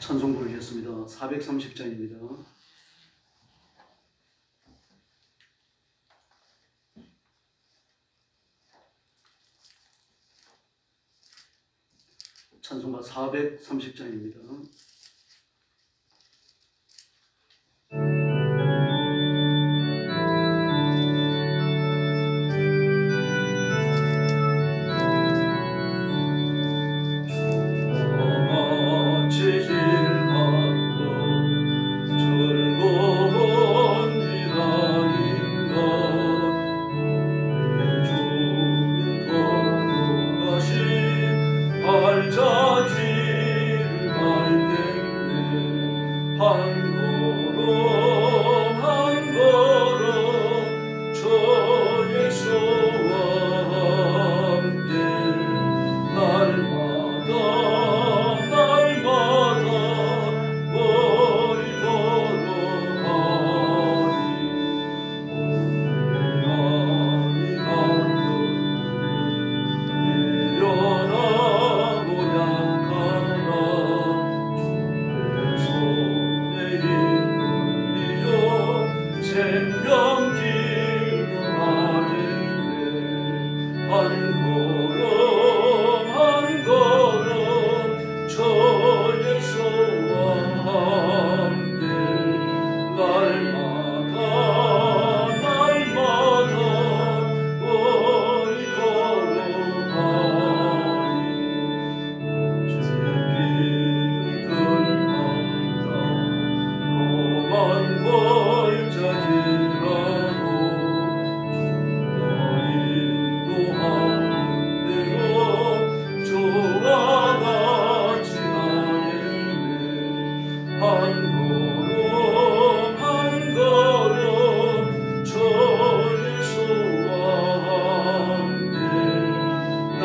찬송 부르겠습니다. 430장입니다. 찬송가 430장입니다.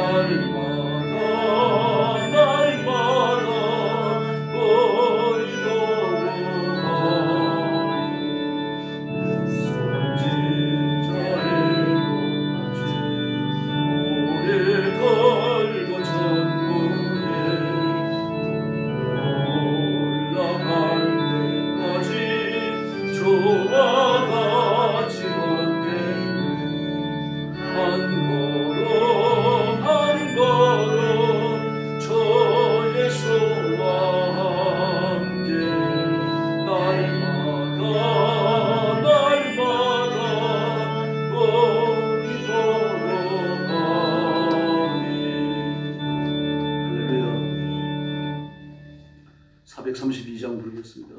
할렐루야. 432장 부르겠습니다.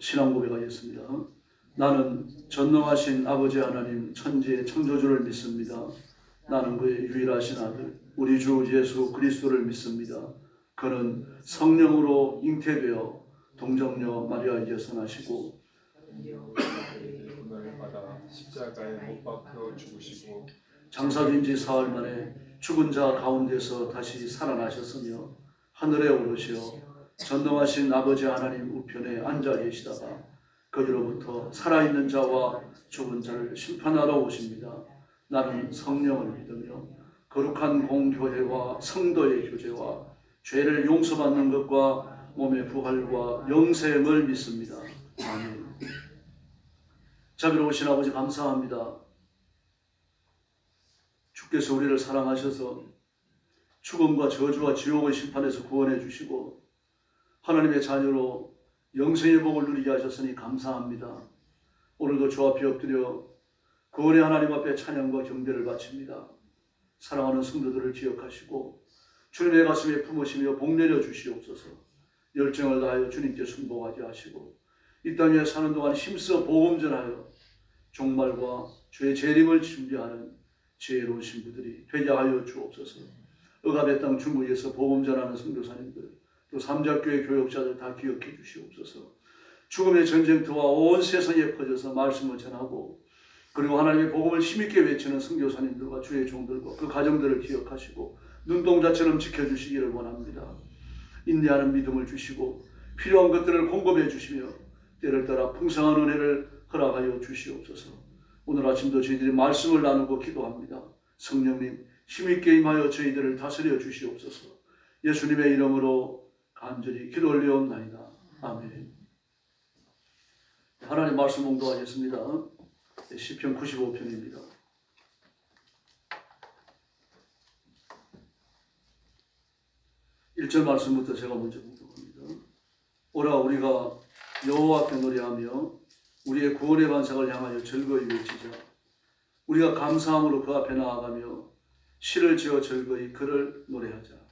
신앙 고백하겠습니다. 나는 전능하신 아버지 하나님 천지의 창조주를 믿습니다. 나는 그의 유일하신 아들 우리 주 예수 그리스도를 믿습니다. 그는 성령으로 잉태되어 동정녀 마리아에게서 나시고 고난을 받아 십자가에 못 박혀 죽으시고 장사된 지 사흘 만에 죽은 자 가운데서 다시 살아나셨으며 하늘에 오르시어 전능하신 아버지 하나님 우편에 앉아 계시다가 거기로부터 살아있는 자와 죽은 자를 심판하러 오십니다. 나는 성령을 믿으며 거룩한 공교회와 성도의 교제와 죄를 용서받는 것과 몸의 부활과 영생을 믿습니다. 아멘. 자비로우신 아버지 감사합니다. 주께서 우리를 사랑하셔서 죽음과 저주와 지옥의 심판에서 구원해 주시고 하나님의 자녀로 영생의 복을 누리게 하셨으니 감사합니다. 오늘도 주 앞에 엎드려 구원의 하나님 앞에 찬양과 경배를 바칩니다. 사랑하는 성도들을 기억하시고 주님의 가슴에 품으시며 복내려 주시옵소서. 열정을 다하여 주님께 순복하게 하시고 이 땅에 사는 동안 힘써 복음 전하여 종말과 주의 재림을 준비하는 지혜로운 신부들이 되게 하여 주옵소서. 억압의 땅 중국에서 복음 전하는 선교사님들 또 삼자교회 교역자들 다 기억해 주시옵소서. 죽음의 전쟁터와 온 세상에 퍼져서 말씀을 전하고 그리고 하나님의 복음을 힘있게 외치는 선교사님들과 주의 종들과 그 가정들을 기억하시고 눈동자처럼 지켜주시기를 원합니다. 인내하는 믿음을 주시고 필요한 것들을 공급해 주시며 때를 따라 풍성한 은혜를 허락하여 주시옵소서. 오늘 아침도 저희들이 말씀을 나누고 기도합니다. 성령님 힘있게 임하여 저희들을 다스려 주시옵소서. 예수님의 이름으로 간절히 기도 올리옵나이다. 아멘. 하나님 말씀 봉독하겠습니다. 시편 95편입니다. 1절 말씀부터 제가 먼저 봉독합니다. 오라 우리가 여호와께 노래하며 우리의 구원의 반석을 향하여 즐거이 외치자. 우리가 감사함으로 그 앞에 나아가며 시를 지어 즐거이 그를 노래하자.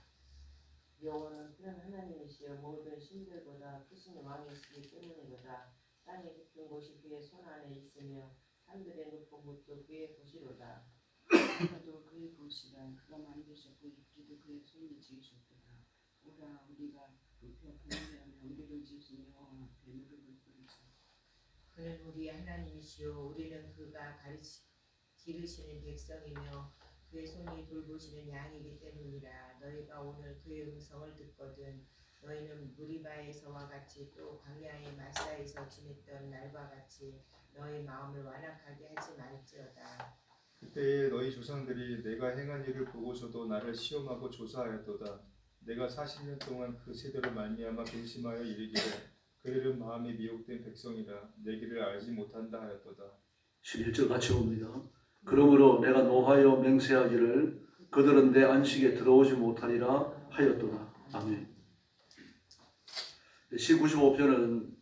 여호와는 큰 하나님이시여 모든 신들보다 크신 왕이시기 때문이로다. 땅의 깊은 곳이 그의 손 안에 있으며 산들의 높은 곳도 그의 곳이로다. 바다도 그의 곳이라. 그가 만드셨고 입지도 그의 손이 지으셨도다. 오라 우리가 높여 노래하며 우리를 지으신 여호와 앞에 무릎을 꿇자. 그는 우리의 하나님이시요 우리는 그가 기르시는 백성이며 그의 손이 돌보시는 양이기 때문이라. 너희가 오늘 그의 음성을 듣거든 너희는 무리바에서와 같이 또 광야의 마사에서 지냈던 날과 같이 너희 마음을 완악하게 하지 말지어다. 그때에 너희 조상들이 내가 행한 일을 보고서도 나를 시험하고 조사하였도다. 내가 40년 동안 그 세대로 말미암아 근심하여 이르기를 그들은 마음이 미혹된 백성이라 내 길을 알지 못한다 하였도다. 11절 같이 봅니다. 그러므로 내가 노하여 맹세하기를 그들은 내 안식에 들어오지 못하리라 하였도다. 아멘. 시 95편은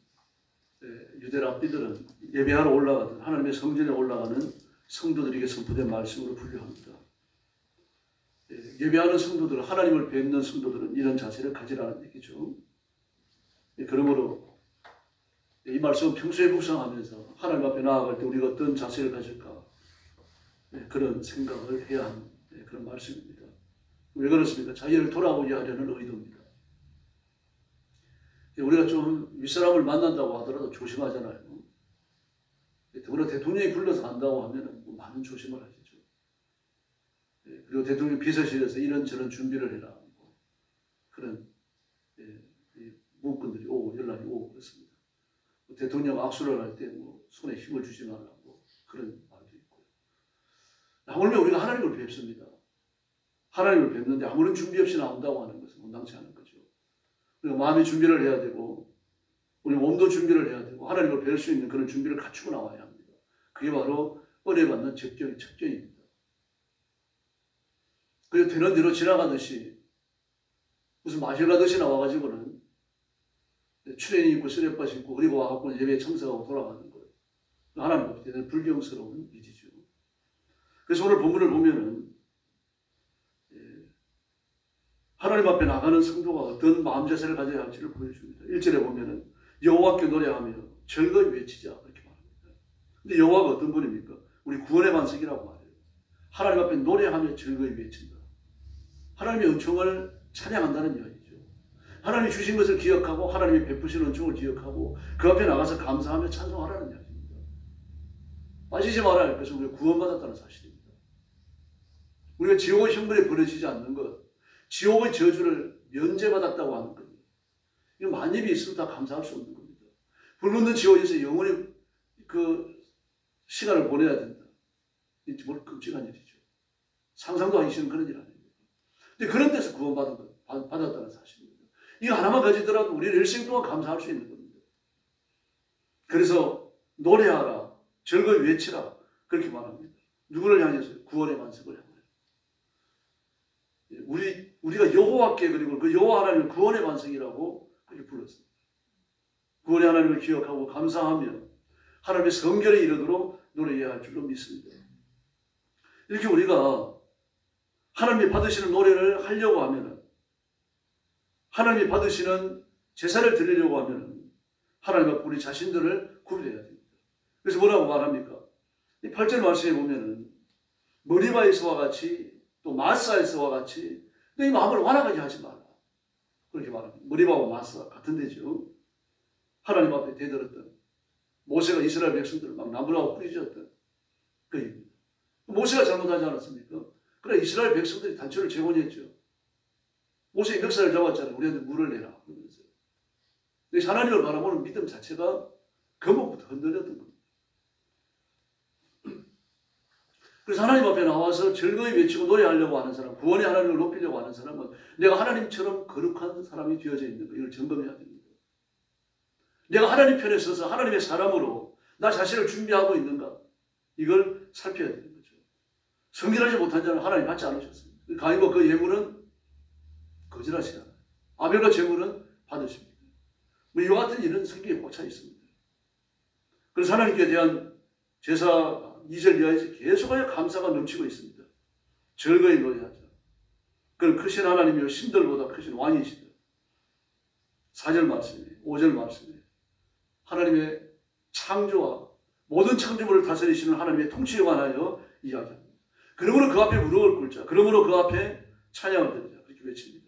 유대 랍비들은 예배하러 올라가든 하나님의 성전에 올라가는 성도들에게 선포된 말씀으로 분류합니다. 예배하는 성도들은 하나님을 뵙는 성도들은 이런 자세를 가지라는 얘기죠. 그러므로 이 말씀은 평소에 묵상하면서 하나님 앞에 나아갈 때 우리가 어떤 자세를 가질까 그런 생각을 해야 하는 그런 말씀입니다. 왜 그렇습니까? 자기를 돌아보게 하려는 의도입니다. 우리가 좀 윗사람을 만난다고 하더라도 조심하잖아요. 더구나 대통령이 불러서 간다고 하면 많은 조심을 하시죠. 그리고 대통령 비서실에서 이런저런 준비를 해라. 그런 무건들이 오고 연락이 오고 그렇습니다. 대통령 악수를 할 때 손에 힘을 주지 말라고 그런 말도 있고요. 하물며 우리가 하나님을 뵙습니다. 하나님을 뵙는데 아무런 준비 없이 나온다고 하는 것은 온당치 않은 거죠. 우리가 마음의 준비를 해야 되고 우리 몸도 준비를 해야 되고 하나님을 뵐 수 있는 그런 준비를 갖추고 나와야 합니다. 그게 바로 은혜 받는 적격의 척결입니다. 그래서 되는 대로 지나가듯이 무슨 마실 가듯이 나와가지고는 추레니 입고 쓰레빠 신고 그리고 와갖고 예배에 참석하고 돌아가는 거예요. 하나님 앞에 불경스러운 일이죠. 그래서 오늘 본문을 보면은 하나님 앞에 나가는 성도가 어떤 마음 자세를 가져야 할지를 보여줍니다. 1절에 보면은 여호와께 노래하며 즐거이 외치자 그렇게 말합니다. 근데 여호와가 어떤 분입니까? 우리 구원의 반석이라고 말해요. 하나님 앞에 노래하며 즐거이 외친다. 하나님의 은총을 찬양한다는 이야기죠. 하나님이 주신 것을 기억하고 하나님이 베푸신 은총을 기억하고 그 앞에 나가서 감사하며 찬송하라는 이야기입니다. 빠지지 말아야 할 것은 우리가 구원받았다는 사실입니다. 우리가 지옥의 형벌에 버려지지 않는 것, 지옥의 저주를 면제받았다고 하는 겁니다. 이거 만입이 있으면 다 감사할 수 없는 겁니다. 불붙는 지옥에서 영원히 그 시간을 보내야 된다. 이게 뭘 끔찍한 일이죠. 상상도 하기 싫은 그런 일 아닙니까? 근데 그런 데서 받았다는 사실입니다. 이거 하나만 가지더라도 우리는 일생 동안 감사할 수 있는 겁니다. 그래서 노래하라, 즐거이 외치라 그렇게 말합니다. 누구를 향해서요? 구원의 반석을 향하여. 우리가 여호와께 그리고 그 여호와 하나님을 구원의 반석이라고 그렇게 불렀습니다. 구원의 하나님을 기억하고 감사하며 하나님의 성결에 이르도록 노래해야 할 줄로 믿습니다. 이렇게 우리가 하나님이 받으시는 노래를 하려고 하면은, 하나님이 받으시는 제사를 드리려고 하면은 하나님 앞에 우리 자신들을 구별해야 됩니다. 그래서 뭐라고 말합니까? 이 8절 말씀에 보면은 머리바에서와 같이 또 마사에서와 같이 너 이 마음을 완악하게 하지 마라. 그렇게 말합니다. 머리바와 마사 같은 데죠. 하나님 앞에 대들었던 모세가 이스라엘 백성들을 막 나무라고 꾸짖었던 그 얘기입니다. 모세가 잘못하지 않았습니까? 그래 이스라엘 백성들이 단초를 재혼했죠. 모세의 멱살을 잡았잖아요. 우리한테 물을 내라. 그러면서. 하나님을 바라보는 믿음 자체가 근본부터 흔들렸던 겁니다. 그래서 하나님 앞에 나와서 즐거이 외치고 노래하려고 하는 사람, 구원의 하나님을 높이려고 하는 사람은 내가 하나님처럼 거룩한 사람이 되어져 있는 거, 이걸 점검해야 됩니다. 내가 하나님 편에 서서 하나님의 사람으로 나 자신을 준비하고 있는가, 이걸 살펴야 되는 거죠. 성결하지 못한 자는 하나님 받지 않으셨습니다. 가인과 그 예물은 거절하지 않아요. 아벨과 제물은 받으십니다. 이와 같은 일은 성경에 꽂혀 있습니다. 그래서 하나님께 대한 제사 2절 이하에서 계속하여 감사가 넘치고 있습니다. 즐거이 노래하자. 그는 크신 하나님이요 신들보다 크신 왕이시다. 4절 말씀에 5절 말씀에 하나님의 창조와 모든 창조물을 다스리시는 하나님의 통치에 관하여 이야기합니다. 그러므로 그 앞에 무릎을 꿇자. 그러므로 그 앞에 찬양을 드리자. 그렇게 외칩니다.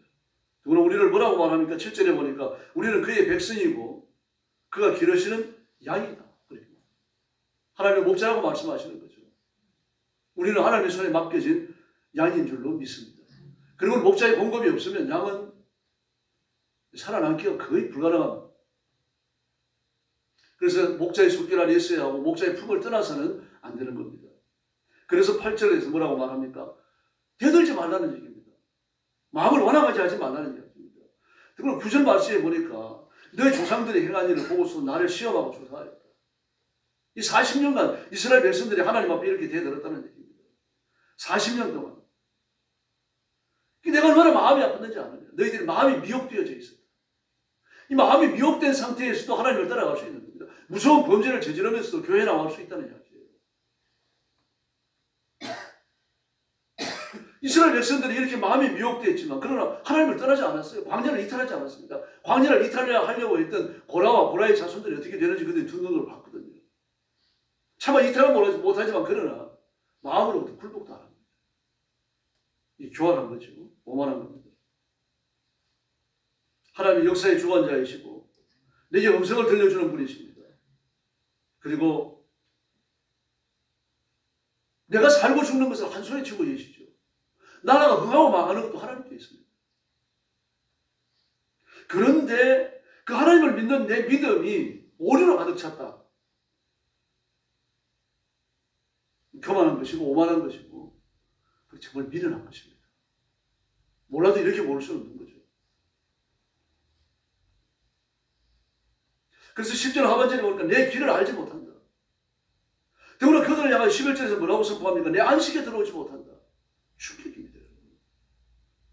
그러므로 우리를 뭐라고 말합니까? 7절에 보니까 우리는 그의 백성이고 그가 기르시는 양이다. 하나님의 목자라고 말씀하시는 거죠. 우리는 하나님의 손에 맡겨진 양인 줄로 믿습니다. 그리고 목자의 공급이 없으면 양은 살아남기가 거의 불가능합니다. 그래서 목자의 손길 안에 있어야 하고 목자의 품을 떠나서는 안 되는 겁니다. 그래서 8절에서 뭐라고 말합니까? 대들지 말라는 얘기입니다. 마음을 완악하게 하지 말라는 얘기입니다. 그리고 9절 말씀에 보니까 너희 조상들이 행한 일을 보고서 나를 시험하고 조사하였다. 이 40년간 이스라엘 백성들이 하나님 앞에 이렇게 대들었다는 얘기입니다. 40년 동안. 내가 얼마나 마음이 아팠는지 아느냐. 너희들이 마음이 미혹되어져 있었다. 이 마음이 미혹된 상태에서도 하나님을 따라갈 수 있는 겁니다. 무서운 범죄를 저지르면서도 교회에 나올 수 있다는 이야기예요. 이스라엘 백성들이 이렇게 마음이 미혹되었지만 그러나 하나님을 떠나지 않았어요. 광야를 이탈하지 않았습니다. 광야를 이탈하려고 했던 고라와 고라의 자손들이 어떻게 되는지 그들이 두 눈으로 봤거든요. 차마 이탈은 못하지만 그러나 마음으로부터 굴복도 안 합니다. 이 교활한 거죠. 오만한 겁니다. 하나님이 역사의 주관자이시고 내게 음성을 들려주는 분이십니다. 그리고 내가 살고 죽는 것을 한 손에 쥐고 계시죠. 나라가 흥하고 망하는 것도 하나님께 있습니다. 그런데 그 하나님을 믿는 내 믿음이 오류로 가득 찼다. 교만한 것이고 오만한 것이고 정말 미련한 것입니다. 몰라도 이렇게 모를 수는 없는 거죠. 그래서 10절 하반절에 보니까 내 길을 알지 못한다. 더구나 그들을 향하여 11절에서 뭐라고 선포합니까? 내 안식에 들어오지 못한다. 충격입니다.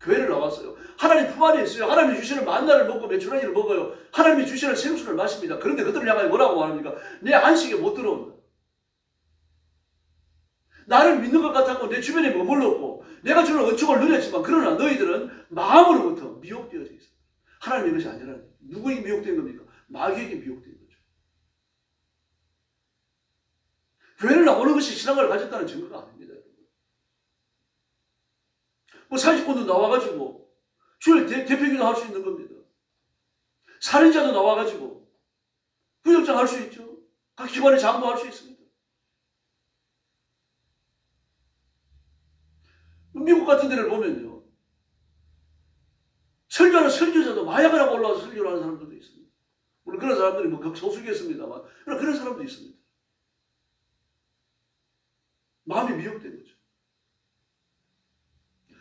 교회를 나왔어요. 하나님 품 안에 있어요. 하나님이 주시는 만나를 먹고 메추라기를 먹어요. 하나님이 주시는 생수를 마십니다. 그런데 그들을 향하여 뭐라고 말합니까? 내 안식에 못 들어온다. 나를 믿는 것 같았고 내 주변에 머물렀고 내가 주는 은총을 누렸지만 그러나 너희들은 마음으로부터 미혹되어져 있어. 하나님 이것이 아니라는 거예요. 누구에게 미혹된 겁니까? 마귀에게 미혹된 거죠. 그것이 신앙을 가졌다는 증거가 아닙니다. 뭐 사기꾼도 나와가지고 주일 대표기도 할 수 있는 겁니다. 살인자도 나와가지고 부역장 할 수 있죠. 각 기관의 장도 할 수 있습니다. 미국 같은 데를 보면요, 설교하는 설교자도 마약을 하고 올라와서 설교를 하는 사람들도 있습니다. 물론 그런 사람들이 뭐 극소수겠습니다만 그런 사람도 있습니다. 마음이 미혹된 거죠.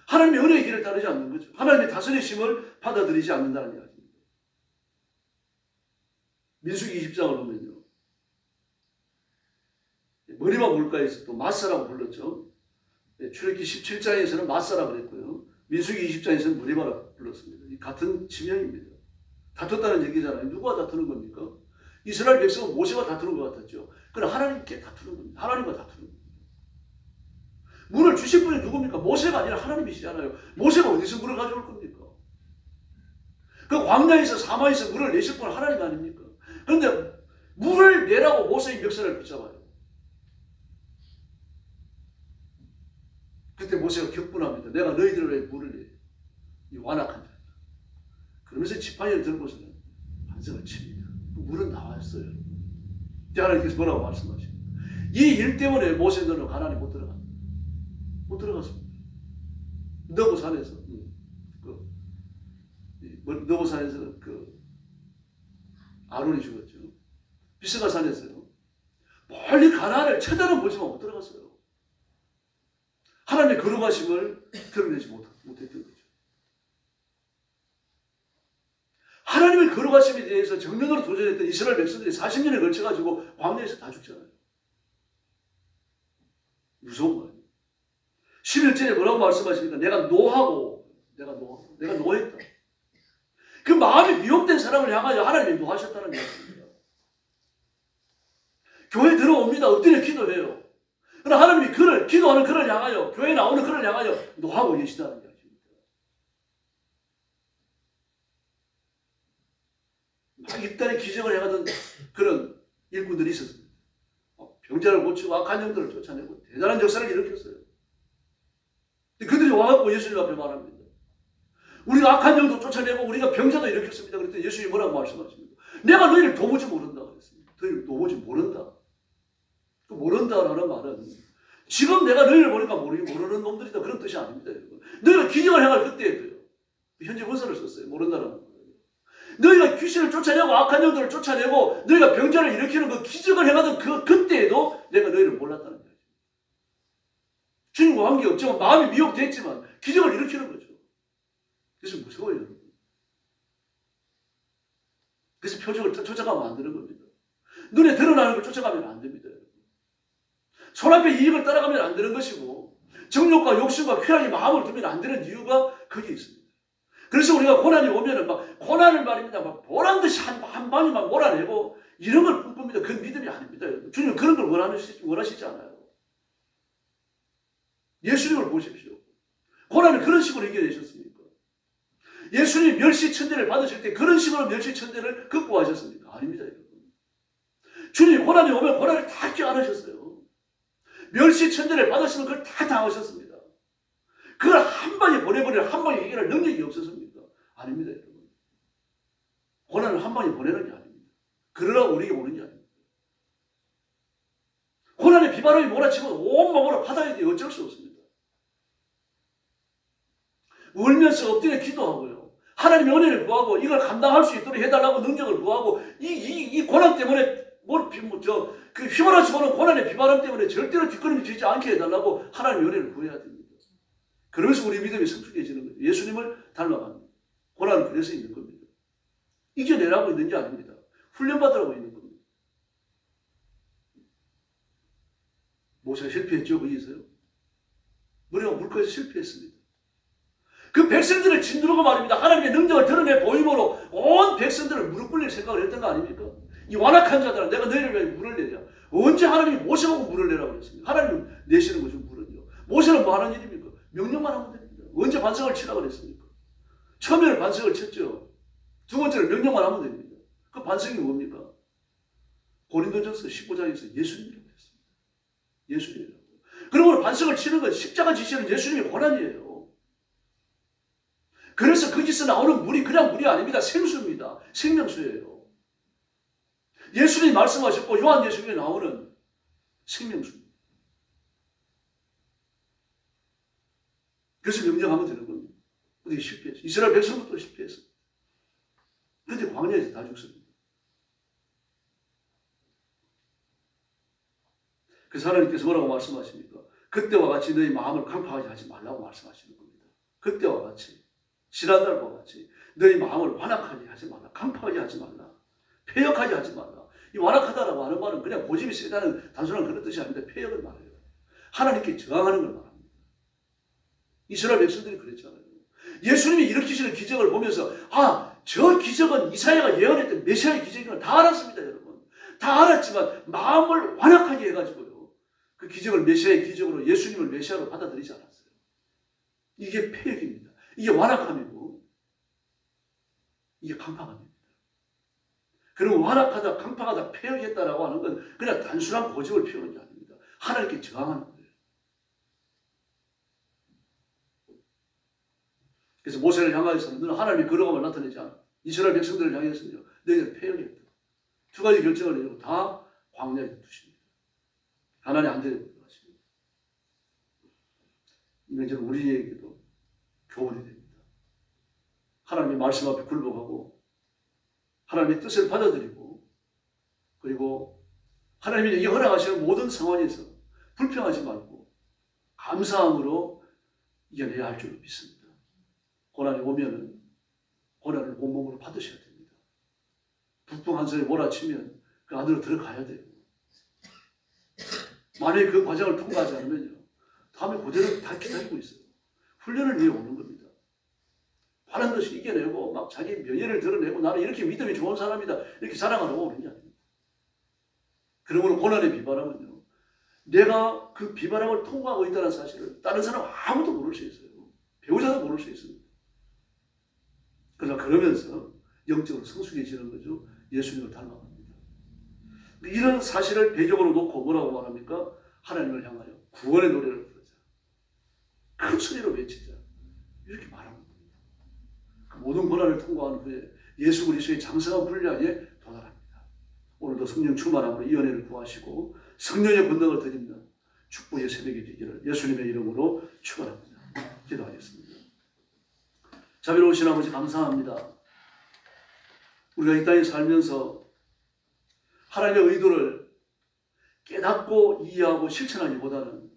하나님의 은혜의 길을 따르지 않는 거죠. 하나님의 다스리심을 받아들이지 않는다는 이야기입니다. 민수기 20장을 보면요, 머리만 물가에서 또 마사라고 불렀죠. 출애굽기 17장에서는 마사라고 그랬고요, 민수기 20장에서는 머리마라고 불렀습니다. 이 같은 지명입니다. 다퉜다는 얘기잖아요. 누가 다투는 겁니까? 이스라엘 백성은 모세와 다투는 것 같았죠. 그러나 하나님께 다투는 겁니다. 하나님과 다투는 겁니다. 물을 주실 분이 누굽니까? 모세가 아니라 하나님이시잖아요. 모세가 어디서 물을 가져올 겁니까? 그 광야에서 사마에서 물을 내실 분은 하나님 아닙니까? 그런데 물을 내라고 모세의 멱살을 붙잡아요. 그때 모세가 격분합니다. 내가 너희들을 왜 물을 내? 이 완악한 자. 그러면서 지팡이를 들고서는 반석을 칩니다. 물은 나왔어요. 하나님께서 뭐라고 말씀하십니까? 이 일 때문에 모세는 가나안에 못 들어갑니다. 못 들어갔습니다. 너보산에서 너보산에서 아론이 죽었죠. 비스가산에서요, 멀리 가나안을 쳐다는 보지만 못 들어갔어요. 하나님의 거룩하심을 드러내지 못했던 거죠. 하나님의 거룩하심에 대해서 정면으로 도전했던 이스라엘 백성들이 40년에 걸쳐가지고 광야에서 다 죽잖아요. 무서운 거예요. 11절에 뭐라고 말씀하십니까? 내가 노했다. 그 마음이 미혹된 사람을 향하여 하나님이 노하셨다는 얘기입니다. 교회 들어옵니다. 엎드려 기도해요. 그러나 하나님이 기도하는 그를 향하여, 교회에 나오는 그를 향하여 노하고 계시다는 이야기입니다. 막 입단의 기적을 행하던 그런 일꾼들이 있었습니다. 병자를 고치고 악한 영들을 쫓아내고 대단한 역사를 일으켰어요. 그들이 와갖고 예수님 앞에 말합니다. 우리가 악한 영도 쫓아내고 우리가 병자도 일으켰습니다. 그랬더니 예수님이 뭐라고 말씀하십니까? 내가 너희를 도무지 모른다 그랬습니다. 너희를 도무지 모른다. 그 모른다라는 말은 지금 내가 너희를 보니까 모르는 놈들이다, 그런 뜻이 아닙니다. 너희가 기적을 행할 그때에도요, 현재 원서를 썼어요. 모른다라는 거예요. 너희가 귀신을 쫓아내고 악한 영들을 쫓아내고 너희가 병자를 일으키는 그 기적을 행하던 그때에도 내가 너희를 몰랐다는 거예요. 주님과 관계없지만 마음이 미혹됐지만 기적을 일으키는 거죠. 그래서 무서워요, 여러분. 그래서 표적을 쫓아가면 안 되는 겁니다. 눈에 드러나는 걸 쫓아가면 안 됩니다. 손앞의 이익을 따라가면 안 되는 것이고, 정욕과 욕심과 쾌락이 마음을 두면 안 되는 이유가 거기에 있습니다. 그래서 우리가 고난이 오면은 고난을 말입니다. 보란듯이 한 방에만 몰아내고 이런 걸 꿈꿉니다. 그건 믿음이 아닙니다. 주님은 그런 걸 원하시지 않아요. 예수님을 보십시오. 고난을 그런 식으로 이겨내셨습니까? 예수님 멸시천대를 받으실 때 그런 식으로 멸시천대를 극복하셨습니까? 아닙니다, 여러분. 주님이 고난이 오면 고난을 다 껴안으셨어요. 멸시천대를 받으시면 그걸 다 당하셨습니다. 그걸 한 방에 보내버리는, 한 방에 해결할 능력이 없었습니까? 아닙니다, 여러분. 고난을 한 방에 보내는 게 아닙니다. 그러라고 우리에게 오는 게 아닙니다. 고난의 비바람이 몰아치면 온몸으로 받아야 돼요. 어쩔 수 없습니다. 울면서 엎드려 기도하고요, 하나님의 은혜를 구하고 이걸 감당할 수 있도록 해달라고 능력을 구하고, 이 고난 때문에 그 휘몰아치고 오는 고난의 비바람 때문에 절대로 뒷걸음지지 않게 해달라고 하나님의 은혜를 구해야 됩니다. 그러면서 우리 믿음이 성숙해지는 거죠. 예수님을 닮아갑니다. 고난은 그래서 있는 겁니다. 이겨내라고 있는 게 아닙니다. 훈련받으라고 있는 겁니다. 모세가 실패했죠, 거기서요. 머리가 물가에서 실패했습니다. 그 백성들을 짓누르고 말입니다. 하나님의 능력을 드러내 보임으로 온 백성들을 무릎 꿇릴 생각을 했던 거 아닙니까? 이 완악한 자들아, 내가 너희를 왜 물을 내냐? 언제 하나님이 모세보고 물을 내라고 그랬습니까? 하나님 내시는 거죠, 물은요. 모세는 뭐 하는 일입니까? 명령만 하면 됩니다. 언제 반석을 치라고 그랬습니까? 처음에는 반석을 쳤죠. 두 번째는 명령만 하면 됩니다. 그 반석이 뭡니까? 고린도전서 15장에서 예수님이라고 했습니다. 예수님이라고. 그러므로 반석을 치는 것, 십자가 지시는 예수님의 권한이에요. 그래서 거기서 나오는 물이 그냥 물이 아닙니다. 생수입니다. 생명수예요. 예수님이 말씀하셨고 요한계시록에 나오는 생명수입니다. 그래서 명령하면 되는 겁니다. 어떻게 실패했어요. 이스라엘 백성도 실패했어요. 그런데 광야에서 다 죽습니다. 그래서 하나님께서 뭐라고 말씀하십니까? 그때와 같이 너희 마음을 강팍하게 하지 말라고 말씀하시는 겁니다. 그때와 같이, 지난날과 같이 너희 마음을 완악하게 하지 말라. 강팍하게 하지 말라. 폐역하게 하지 말라. 이 완악하다라고 하는 말은 그냥 고집이 세다는 단순한 그런 뜻이 아닙니다. 폐역을 말해요. 하나님께 저항하는 걸 말합니다. 이스라엘 백성들이 그랬잖아요. 예수님이 일으키시는 기적을 보면서 저 기적은 이사야가 예언했던 메시아의 기적인 걸 다 알았습니다. 여러분. 다 알았지만 마음을 완악하게 해가지고요. 그 기적을 메시아의 기적으로 예수님을 메시아로 받아들이지 않았어요. 이게 폐역입니다. 이게 완악함이고 이게 강팍함입니다. 그럼 완악하다, 강팍하다, 폐역했다라고 하는 건 그냥 단순한 고집을 피우는 게 아닙니다. 하나님께 저항하는 거예요. 그래서 모세를 향하여서는 너는 하나님의 거룩함을 나타내지 않아. 이스라엘 백성들을 향해서는요. 너희는 폐역했다. 두 가지 결정을 내리고 다 광야에 두십니다. 가나안에 안 데리고 들어가십니다. 이건 우리에게도 교훈이 됩니다. 하나님의 말씀 앞에 굴복하고 하나님의 뜻을 받아들이고 그리고 하나님이 내게 허락하시는 모든 상황에서 불평하지 말고 감사함으로 이겨내야 할 줄 믿습니다. 고난이 오면은 고난을 온몸으로 받으셔야 됩니다. 북풍 한 손에 몰아치면 그 안으로 들어가야 돼요. 만약에 그 과정을 통과하지 않으면요. 다음에 그대로 다 기다리고 있어요. 훈련을 위해 오는 겁니다. 바른 듯이 이겨내고 막 자기 명예를 드러내고 나는 이렇게 믿음이 좋은 사람이다. 이렇게 자랑하려고 오는 게 아닙니다. 그러므로 고난의 비바람은요. 내가 그 비바람을 통과하고 있다는 사실을 다른 사람 아무도 모를 수 있어요. 배우자도 모를 수 있습니다. 그러나 그러면서 영적으로 성숙해지는 거죠. 예수님을 닮아갑니다. 이런 사실을 배경으로 놓고 뭐라고 말합니까? 하나님을 향하여 구원의 노래를 부르자. 큰 소리로 외치자. 이렇게 말합니다. 그 모든 고난을 통과한 후에 예수 그리스도의 장성한 분량에 도달합니다. 오늘도 성령 충만함으로 이 은혜를 구하시고 성령의 권능을 드리는 축복의 새벽이 되기를 예수님의 이름으로 축원합니다. 기도하겠습니다. 자비로우신 아버지 감사합니다. 우리가 이 땅에 살면서 하나님의 의도를 깨닫고 이해하고 실천하기보다는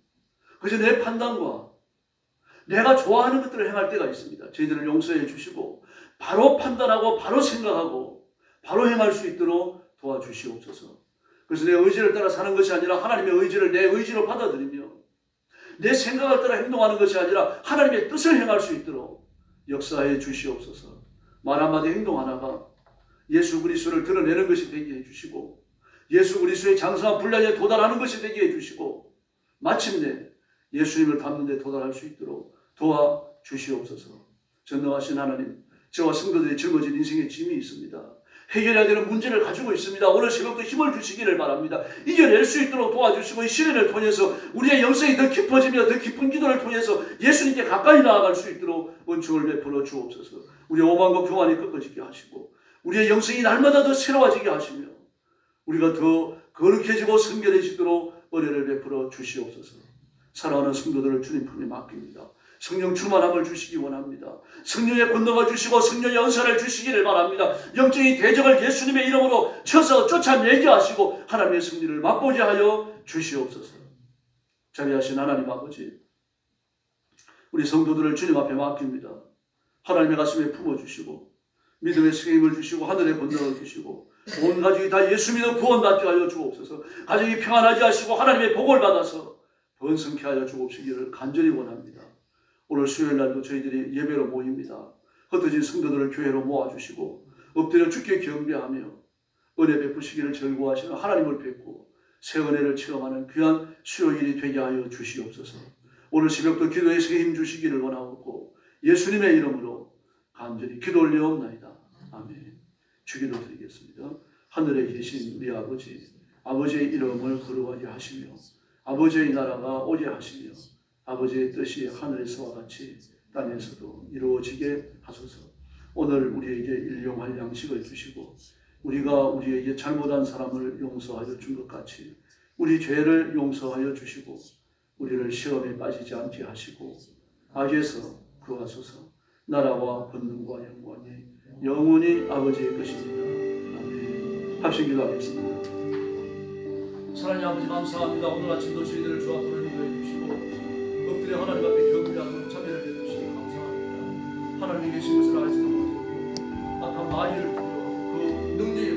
그저 내 판단과 내가 좋아하는 것들을 행할 때가 있습니다. 저희들을 용서해 주시고 바로 판단하고 바로 생각하고 바로 행할 수 있도록 도와주시옵소서. 그래서 내 의지를 따라 사는 것이 아니라 하나님의 의지를 내 의지로 받아들이며 내 생각을 따라 행동하는 것이 아니라 하나님의 뜻을 행할 수 있도록 역사해 주시옵소서. 말 한마디 행동 하나가 예수 그리스도를 드러내는 것이 되게 해주시고 예수 그리스도의 장성한 분량에 도달하는 것이 되게 해주시고 마침내 예수님을 닮는 데 도달할 수 있도록 도와주시옵소서. 전능하신 하나님, 저와 성도들이 짊어진 인생의 짐이 있습니다. 해결해야 되는 문제를 가지고 있습니다. 오늘 새벽도 힘을 주시기를 바랍니다. 이겨낼 수 있도록 도와주시고 이 시련을 통해서 우리의 영성이 더 깊어지며 더 깊은 기도를 통해서 예수님께 가까이 나아갈 수 있도록 은총을 베풀어 주옵소서. 우리의 오만과 교만이 꺾어지게 하시고 우리의 영성이 날마다 더 새로워지게 하시며 우리가 더 거룩해지고 성결해지도록 은혜를 베풀어 주시옵소서. 사랑하는 성도들을 주님 품에 맡깁니다. 성령 충만함을 주시기 원합니다. 성령의 권능을 주시고 성령의 은사를 주시기를 바랍니다. 영적인 대적을 예수님의 이름으로 쳐서 쫓아내게 하시고 하나님의 승리를 맛보게 하여 주시옵소서. 자비하신 하나님 아버지, 우리 성도들을 주님 앞에 맡깁니다. 하나님의 가슴에 품어주시고 믿음의 생명을 주시고 하늘의 권능을 주시고 온 가족이 다 예수 믿어 구원받게 하여 주옵소서. 가정이 평안하게 하시고 하나님의 복을 받아서 번성케 하여 주옵시기를 간절히 원합니다. 오늘 수요일 날도 저희들이 예배로 모입니다. 흩어진 성도들을 교회로 모아주시고 엎드려 주께 경배하며 은혜 베푸시기를 절구하시는 하나님을 뵙고 새 은혜를 체험하는 귀한 수요일이 되게 하여 주시옵소서. 오늘 새벽도 기도에 힘 주시기를 원하고 예수님의 이름으로 간절히 기도 올려옵나이다. 아멘. 주기도 드리겠습니다. 하늘에 계신 우리 아버지, 아버지의 이름을 거룩하게 하시며 아버지의 나라가 오게 하시며 아버지의 뜻이 하늘에서와 같이 땅에서도 이루어지게 하소서. 오늘 우리에게 일용할 양식을 주시고 우리가 우리에게 잘못한 사람을 용서하여 준 것 같이 우리 죄를 용서하여 주시고 우리를 시험에 빠지지 않게 하시고 악에서 구하소서. 나라와 권능과 영광이 영원히 아버지의 것입니다. 아멘. 합심 기도하겠습니다. 사랑의 아버지 감사합니다. 오늘 아침도 저희들을 주 앞으로 인도해 주시고 엎드려 하나님 앞에 경배하고 자비를 베푸시기 감사합니다. 하나님이 계신 것을 알지도 못했고 악한 마귀를 통해 그 능력이